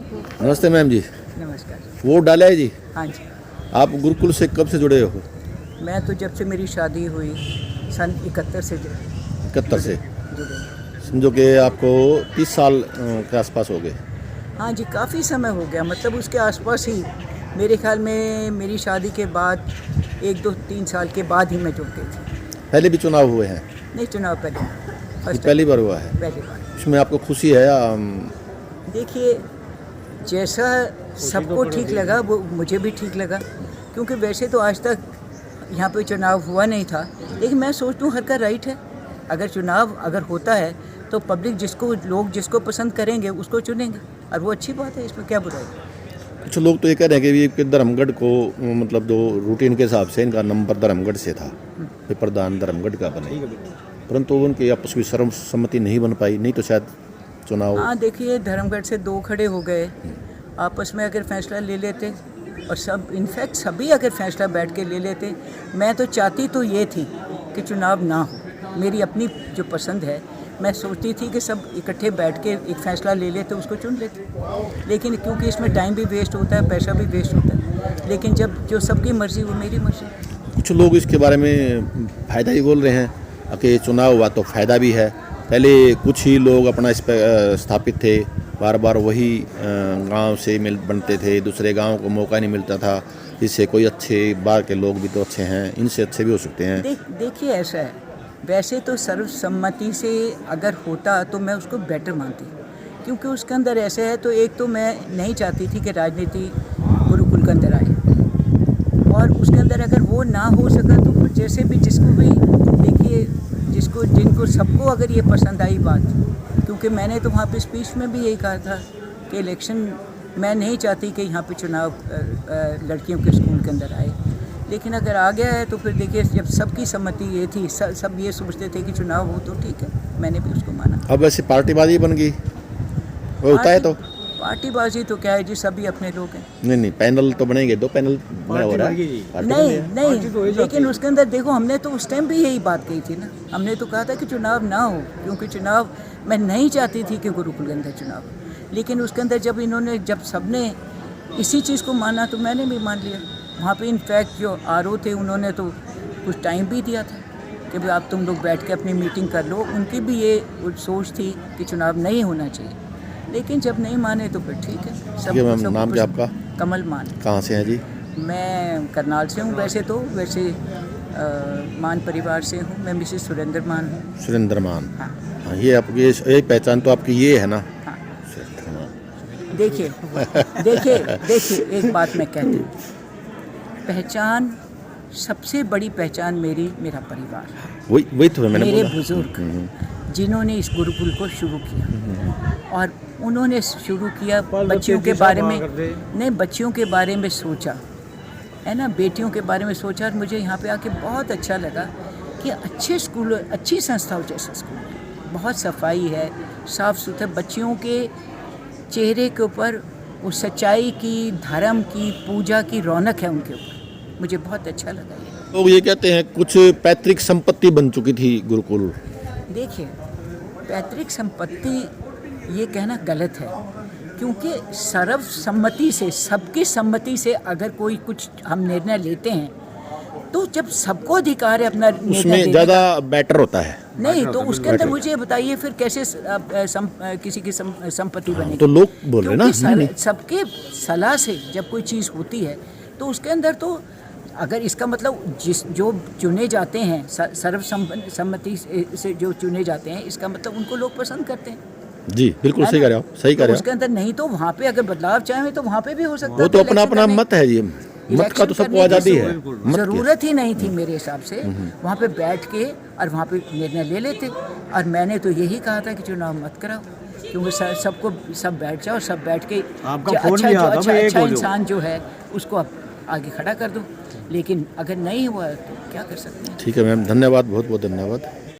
नमस्ते मैम जी। नमस्कार। वोट डाला है जी? हाँ जी, आप गुरुकुल से कब से जुड़े हो? मैं तो जब से मेरी शादी हुई सन 71 से 71 से जुड़े। समझो कि आपको 30 साल के आसपास हो गए। हाँ जी, काफ़ी समय हो गया, मतलब उसके आसपास ही मेरे ख्याल में मेरी शादी के बाद 1, 2, 3 साल के बाद ही मैं जुड़ गई थी। पहले भी चुनाव हुए हैं? नहीं, चुनाव पहले ये फर्स्ट पहली बार हुआ है? पहली बार। इसमें आपको खुशी है या देखिए, जैसा सबको ठीक लगा वो मुझे भी ठीक लगा, क्योंकि वैसे तो आज तक यहाँ पे चुनाव हुआ नहीं था, लेकिन मैं सोचता हूँ हर का राइट है। अगर चुनाव अगर होता है तो पब्लिक लोग जिसको पसंद करेंगे उसको चुनेंगे, और वो अच्छी बात है, इसमें क्या बुराई है। कुछ लोग तो ये कह रहे हैं कि ये धर्मगढ़ को मतलब जो रूटीन के हिसाब से इनका नंबर धर्मगढ़ से था, ये प्रधान धर्मगढ़ का बने, परंतु उनकी आपस की सर्वसम्मति नहीं बन पाई, नहीं तो शायद चुनाव। हाँ, देखिए, धर्मगढ़ से 2 खड़े हो गए, आपस में अगर फैसला ले लेते और सब इनफैक्ट सभी अगर फैसला बैठ के ले लेते। मैं तो चाहती तो ये थी कि चुनाव ना हो, मेरी अपनी जो पसंद है, मैं सोचती थी कि सब इकट्ठे बैठ के एक फ़ैसला ले लेते, उसको चुन लेते, लेकिन क्योंकि इसमें टाइम भी वेस्ट होता है, पैसा भी वेस्ट होता है, लेकिन जब जो सबकी मर्ज़ी वो मेरी मर्ज़ी। कुछ लोग इसके बारे में फ़ायदा ही बोल रहे हैं कि चुनाव हुआ तो फ़ायदा भी है। पहले कुछ ही लोग अपना इस पर स्थापित थे, बार बार वही गांव से बनते थे, दूसरे गांव को मौका नहीं मिलता था, इससे कोई अच्छे बाहर के लोग भी तो अच्छे हैं, इनसे अच्छे भी हो सकते हैं। देखिए, ऐसा है, वैसे तो सर्वसम्मति से अगर होता तो मैं उसको बेटर मानती, क्योंकि उसके अंदर ऐसे है, तो एक तो मैं नहीं चाहती थी कि राजनीति गुरुकुल के अंदर आए, और उसके अंदर अगर वो ना हो सका तो फिर जैसे भी जिसको भी देखिए, जिनको सबको अगर ये पसंद आई बात, क्योंकि मैंने तो वहाँ पे स्पीच में भी यही कहा था कि इलेक्शन मैं नहीं चाहती कि यहाँ पे चुनाव लड़कियों के स्कूल के अंदर आए, लेकिन अगर आ गया है तो फिर देखिए, जब सबकी सम्मति ये थी, सब ये सोचते थे कि चुनाव हो तो ठीक है, मैंने भी उसको माना। अब वैसे पार्टीबाजी बन गई, वो होता है तो पार्टीबाजी तो क्या है जी, सभी अपने लोग हैं। नहीं, पैनल तो बनेंगे, 2 पैनल हो रहा है। नहीं, लेकिन उसके अंदर देखो, हमने तो उस टाइम भी यही बात कही थी ना, हमने तो कहा था कि चुनाव ना हो, क्योंकि चुनाव मैं नहीं चाहती थी कि गुरुकुल के अंदर चुनाव, लेकिन उसके अंदर जब सबने इसी चीज़ को माना तो मैंने भी मान लिया। वहाँ पे इनफैक्ट जो RO थे, उन्होंने तो कुछ टाइम भी दिया था कि भाई आप तुम लोग बैठ के अपनी मीटिंग कर लो, उनकी भी ये सोच थी कि चुनाव नहीं होना चाहिए, लेकिन जब नहीं माने तो फिर ठीक है। सब नाम क्या आपका? कमल मान। कहाँ से हैं जी? मैं करनाल से हूँ, वैसे मान परिवार से हूँ, मैं मिसेस सुरेंद्र मान हूँ। सुरेंद्र मान। हाँ, ये आपकी ये पहचान तो आपकी ये है ना? हाँ। देखिए, एक बात मैं कहती हूँ, पहचान, सबसे बड़ी पहचान मेरा परिवार, वही तो मैंने मेरे बोला। बुजुर्ग जिन्होंने इस गुरुकुल को शुरू किया, और उन्होंने शुरू किया बच्चियों के बारे में, नहीं, बच्चियों के बारे में सोचा है ना, बेटियों के बारे में सोचा, और मुझे यहाँ पे आके बहुत अच्छा लगा कि अच्छे स्कूल, अच्छी संस्थाओं जैसे स्कूल है, बहुत सफाई है, साफ़ सुथरा, बच्चियों के चेहरे के ऊपर वो सच्चाई की, धर्म की, पूजा की रौनक है उनके ऊपर, मुझे बहुत अच्छा लगा ये। लोग ये कहते हैं कुछ पैतृक संपत्ति बन चुकी थी गुरुकुल। देखिए, पैतृक संपत्ति ये कहना गलत है, क्योंकि सर्वसम्मति से, सबकी सम्मति से अगर कोई कुछ हम निर्णय लेते हैं, तो जब सबको अधिकार है अपना निर्णय उसमें ज़्यादा बेटर होता है। नहीं तो उसके अंदर मुझे बताइए फिर कैसे किसी की संपत्ति बनेगी। तो लोग बोल रहे ना, सबके सलाह से जब कोई चीज़ होती है तो उसके अंदर तो, अगर इसका मतलब जो चुने जाते हैं सर्वसम्मति से जो चुने जाते हैं, इसका मतलब उनको लोग पसंद करते हैं। जी बिल्कुल सही कह रहे हो, सही कह रहे हो। उसके अंदर नहीं तो वहाँ पे अगर बदलाव चाहें तो वहाँ पे भी हो सकता है। वो तो अपना अपना मत है जी, मत का तो सबको आज़ादी है। ज़रूरत ही नहीं थी मेरे हिसाब से वहाँ पे बैठ के और वहाँ पे निर्णय ले लेते, और मैंने तो यही कहा था कि चुनाव मत कराओ, क्योंकि सब बैठ जाओ, सब बैठ के अच्छा इंसान जो है उसको आप आगे खड़ा कर दो, लेकिन अगर नहीं हुआ तो क्या कर सकते हैं। ठीक है मैम, धन्यवाद, बहुत बहुत धन्यवाद।